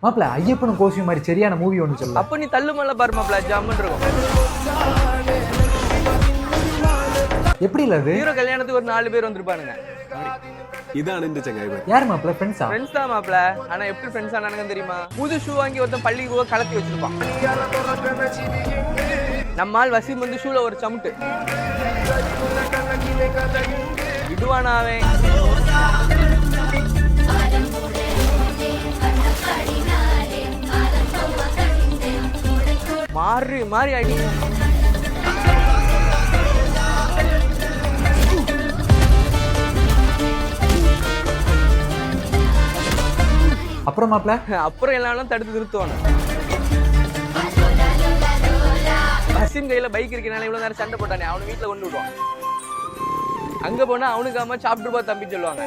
மாப்பிள ஐயப்பனும் கோசியும் மாதிரி சரியான மூவி ஒன்று சொல்ல. அப்ப நீ தள்ளு மல்ல பாரு மாப்பிள, ஜாமன் இருக்கும். எப்படி இல்ல அது? ஹீரோ கல்யாணத்துக்கு ஒரு 4 பேர் வந்திருப்பானுங்க. இதான் இந்த சங்காய். யார் மாப்பிள? ஃப்ரெண்ட்ஸா? ஃப்ரெண்ட்ஸ் தான் மாப்பிள. ஆனா எப்படி ஃப்ரெண்ட்ஸ் ஆனானுங்க தெரியுமா? புது ஷூ வாங்கி ஒருத்தன் பள்ளிக்கு போக கலத்தி வச்சிருப்பான். நம்மால் வசீம் வந்து ஷூல ஒரு சமுட்டு விடுவானா அவன். மாறி மாறி அடி. அப்புறம் மாப்பிள அப்புறம் எல்லாரும் தடுத்து நிறுத்துவானு. வசீம் கையில பைக் இருக்கனால இவ்வளவு நேரம் சண்டை போட்டானே, அவனு வீட்டுல கொண்டு விடுவான். அங்க போனா அவனுக்கு அம்மா சாப்பிட்டு போ தம்பி சொல்லுவாங்க.